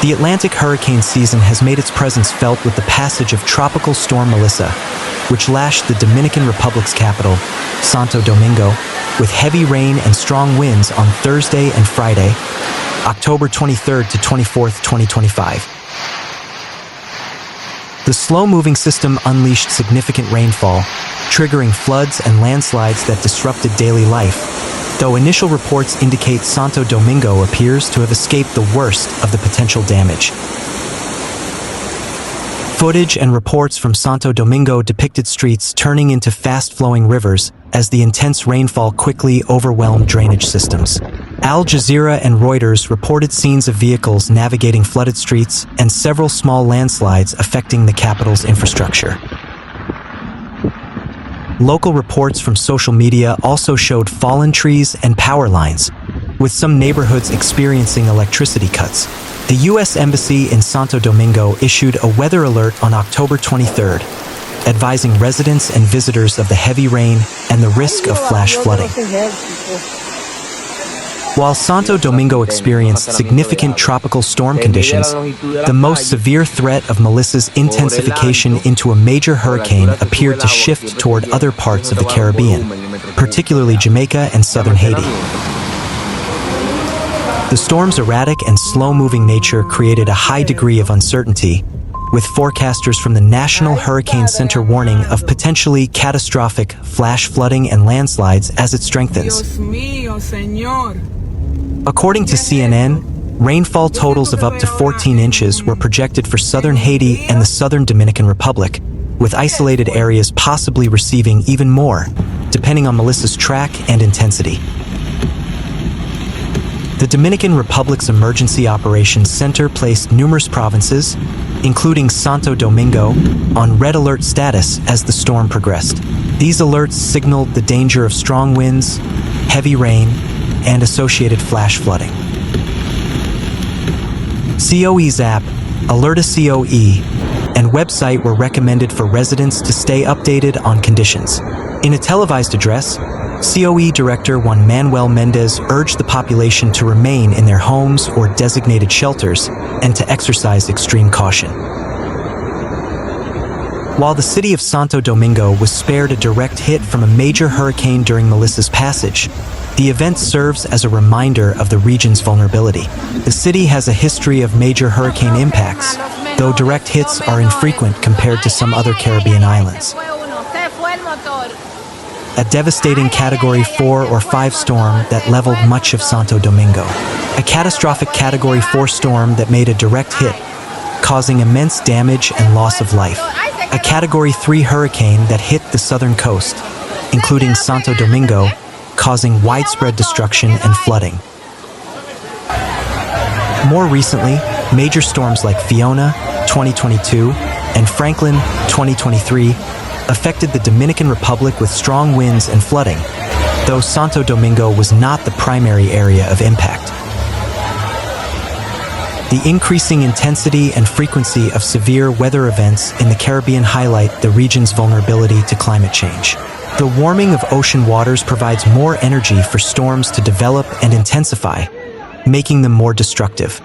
The Atlantic hurricane season has made its presence felt with the passage of Tropical Storm Melissa, which lashed the Dominican Republic's capital, Santo Domingo, with heavy rain and strong winds on Thursday and Friday, October 23rd to 24th, 2025. The slow-moving system unleashed significant rainfall, triggering floods and landslides that disrupted daily life, though initial reports indicate Santo Domingo appears to have escaped the worst of the potential damage. Footage and reports from Santo Domingo depicted streets turning into fast-flowing rivers as the intense rainfall quickly overwhelmed drainage systems. Al Jazeera and Reuters reported scenes of vehicles navigating flooded streets and several small landslides affecting the capital's infrastructure. Local reports from social media also showed fallen trees and power lines, with some neighborhoods experiencing electricity cuts. The U.S. Embassy in Santo Domingo issued a weather alert on October 23rd, advising residents and visitors of the heavy rain and the risk of flash flooding. While Santo Domingo experienced significant tropical storm conditions, the most severe threat of Melissa's intensification into a major hurricane appeared to shift toward other parts of the Caribbean, particularly Jamaica and southern Haiti. The storm's erratic and slow-moving nature created a high degree of uncertainty, with forecasters from the National Hurricane Center warning of potentially catastrophic flash flooding and landslides as it strengthens. According to CNN, rainfall totals of up to 14 inches were projected for southern Haiti and the southern Dominican Republic, with isolated areas possibly receiving even more, depending on Melissa's track and intensity. The Dominican Republic's Emergency Operations Center placed numerous provinces, including Santo Domingo, on red alert status as the storm progressed. These alerts signaled the danger of strong winds, heavy rain, and associated flash flooding. COE's app, Alerta COE, and website were recommended for residents to stay updated on conditions. In a televised address, COE Director Juan Manuel Mendez urged the population to remain in their homes or designated shelters and to exercise extreme caution. While the city of Santo Domingo was spared a direct hit from a major hurricane during Melissa's passage, the event serves as a reminder of the region's vulnerability. The city has a history of major hurricane impacts, though direct hits are infrequent compared to some other Caribbean islands. A devastating Category 4 or 5 storm that leveled much of Santo Domingo. A catastrophic Category 4 storm that made a direct hit, causing immense damage and loss of life. A Category 3 hurricane that hit the southern coast, including Santo Domingo, causing widespread destruction and flooding. More recently, major storms like Fiona, 2022, and Franklin, 2023, affected the Dominican Republic with strong winds and flooding, though Santo Domingo was not the primary area of impact. The increasing intensity and frequency of severe weather events in the Caribbean highlight the region's vulnerability to climate change. The warming of ocean waters provides more energy for storms to develop and intensify, making them more destructive.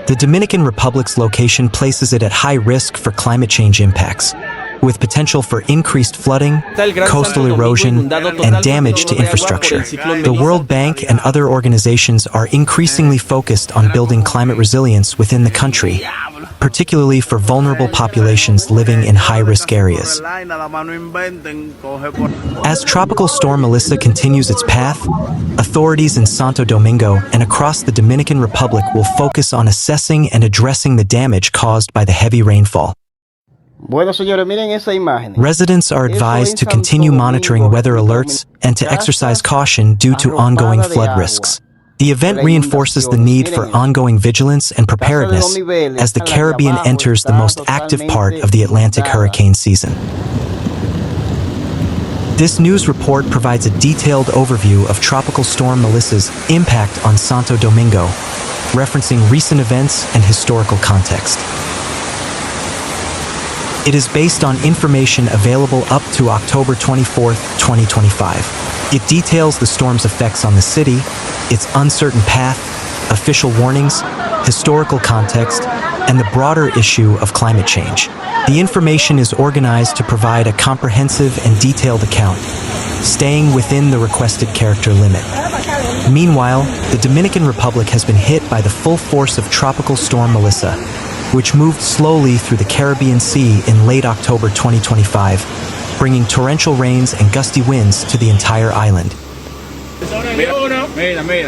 The Dominican Republic's location places it at high risk for climate change impacts, with potential for increased flooding, coastal erosion, and damage to infrastructure. The World Bank and other organizations are increasingly focused on building climate resilience within the country, particularly for vulnerable populations living in high-risk areas. As Tropical Storm Melissa continues its path, authorities in Santo Domingo and across the Dominican Republic will focus on assessing and addressing the damage caused by the heavy rainfall. Residents are advised to continue monitoring weather alerts and to exercise caution due to ongoing flood risks. The event reinforces the need for ongoing vigilance and preparedness as the Caribbean enters the most active part of the Atlantic hurricane season. This news report provides a detailed overview of Tropical Storm Melissa's impact on Santo Domingo, referencing recent events and historical context. It is based on information available up to October 24, 2025. It details the storm's effects on the city, its uncertain path, official warnings, historical context, and the broader issue of climate change. The information is organized to provide a comprehensive and detailed account, staying within the requested character limit. Meanwhile, the Dominican Republic has been hit by the full force of Tropical Storm Melissa, which moved slowly through the Caribbean Sea in late October 2025, bringing torrential rains and gusty winds to the entire island.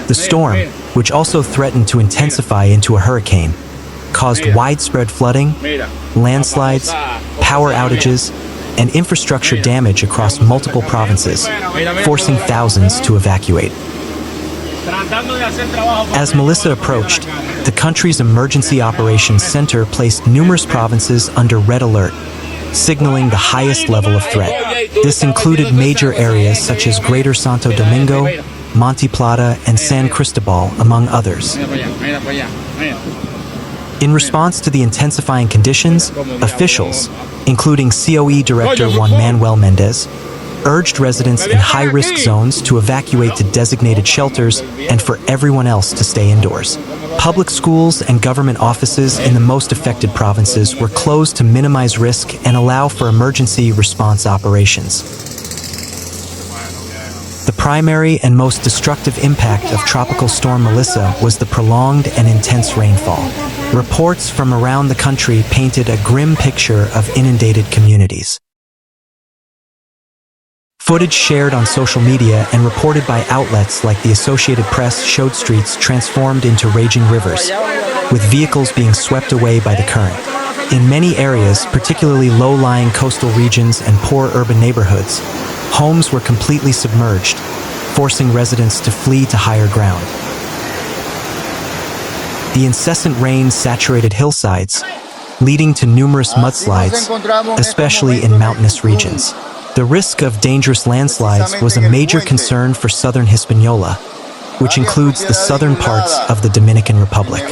The storm, which also threatened to intensify into a hurricane, caused widespread flooding, landslides, power outages, and infrastructure damage across multiple provinces, forcing thousands to evacuate. As Melissa approached, the country's Emergency Operations Center placed numerous provinces under red alert, signaling the highest level of threat. This included major areas such as Greater Santo Domingo, Monte Plata, and San Cristobal, among others. In response to the intensifying conditions, officials, including COE Director Juan Manuel Mendez, urged residents in high-risk zones to evacuate to designated shelters and for everyone else to stay indoors. Public schools and government offices in the most affected provinces were closed to minimize risk and allow for emergency response operations. The primary and most destructive impact of Tropical Storm Melissa was the prolonged and intense rainfall. Reports from around the country painted a grim picture of inundated communities. Footage shared on social media and reported by outlets like the Associated Press showed streets transformed into raging rivers, with vehicles being swept away by the current. In many areas, particularly low-lying coastal regions and poor urban neighborhoods, homes were completely submerged, forcing residents to flee to higher ground. The incessant rain saturated hillsides, leading to numerous mudslides, especially in mountainous regions. The risk of dangerous landslides was a major concern for southern Hispaniola, which includes the southern parts of the Dominican Republic.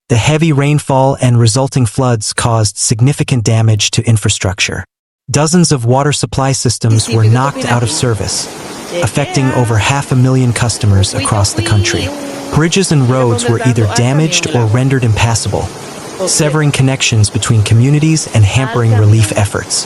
The heavy rainfall and resulting floods caused significant damage to infrastructure. Dozens of water supply systems were knocked out of service, affecting over 500,000 customers across the country. Bridges and roads were either damaged or rendered impassable, severing connections between communities and hampering relief efforts.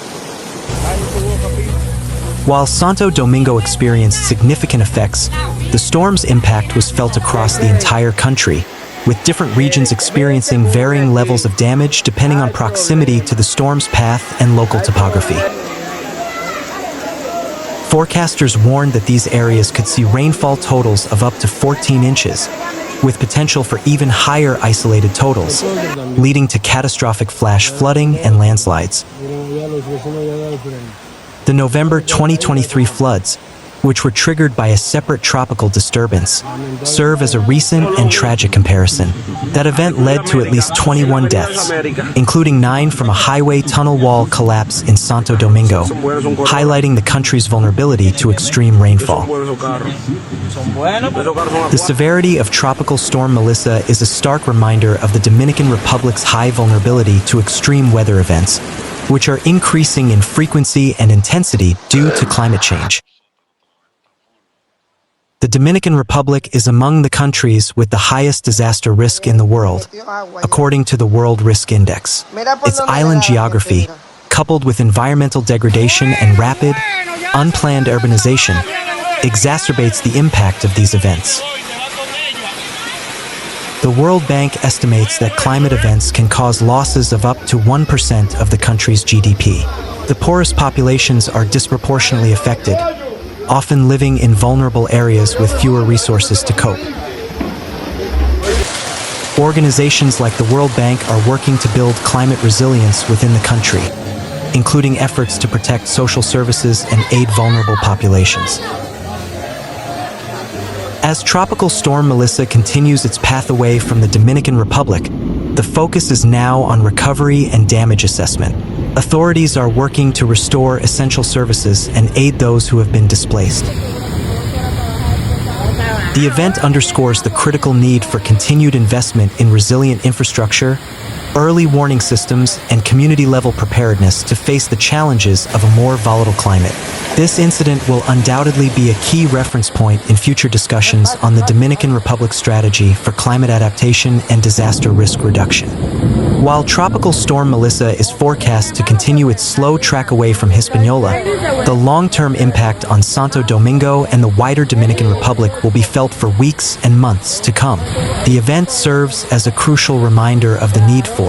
While Santo Domingo experienced significant effects, the storm's impact was felt across the entire country, with different regions experiencing varying levels of damage depending on proximity to the storm's path and local topography. Forecasters warned that these areas could see rainfall totals of up to 14 inches, with potential for even higher isolated totals, leading to catastrophic flash flooding and landslides. The November 2023 floods, which were triggered by a separate tropical disturbance, serve as a recent and tragic comparison. That event led to at least 21 deaths, including 9 from a highway tunnel wall collapse in Santo Domingo, highlighting the country's vulnerability to extreme rainfall. The severity of Tropical Storm Melissa is a stark reminder of the Dominican Republic's high vulnerability to extreme weather events, which are increasing in frequency and intensity due to climate change. The Dominican Republic is among the countries with the highest disaster risk in the world, according to the World Risk Index. Its island geography, coupled with environmental degradation and rapid, unplanned urbanization, exacerbates the impact of these events. The World Bank estimates that climate events can cause losses of up to 1% of the country's GDP. The poorest populations are disproportionately affected, often living in vulnerable areas with fewer resources to cope. Organizations like the World Bank are working to build climate resilience within the country, including efforts to protect social services and aid vulnerable populations. As Tropical Storm Melissa continues its path away from the Dominican Republic, the focus is now on recovery and damage assessment. Authorities are working to restore essential services and aid those who have been displaced. The event underscores the critical need for continued investment in resilient infrastructure, early warning systems, and community-level preparedness to face the challenges of a more volatile climate. This incident will undoubtedly be a key reference point in future discussions on the Dominican Republic's strategy for climate adaptation and disaster risk reduction. While Tropical Storm Melissa is forecast to continue its slow track away from Hispaniola, the long-term impact on Santo Domingo and the wider Dominican Republic will be felt for weeks and months to come. The event serves as a crucial reminder of the need for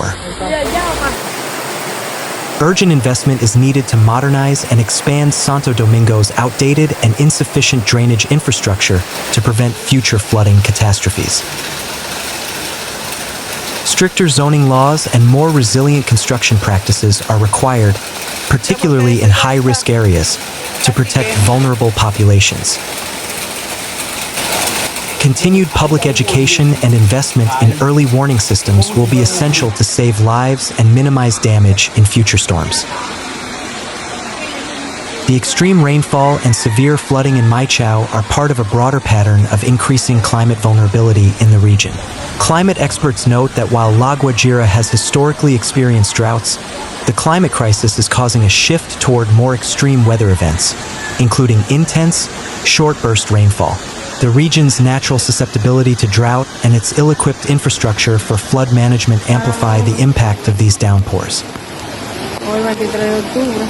urgent investment is needed to modernize and expand Santo Domingo's outdated and insufficient drainage infrastructure to prevent future flooding catastrophes. Stricter zoning laws and more resilient construction practices are required, particularly in high-risk areas, to protect vulnerable populations. Continued public education and investment in early warning systems will be essential to save lives and minimize damage in future storms. The extreme rainfall and severe flooding in Maichao are part of a broader pattern of increasing climate vulnerability in the region. Climate experts note that while La Guajira has historically experienced droughts, the climate crisis is causing a shift toward more extreme weather events, including intense, short-burst rainfall. The region's natural susceptibility to drought and its ill-equipped infrastructure for flood management amplify the impact of these downpours. Hoy 23 de octubre,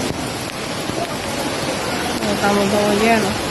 estamos todos llenos.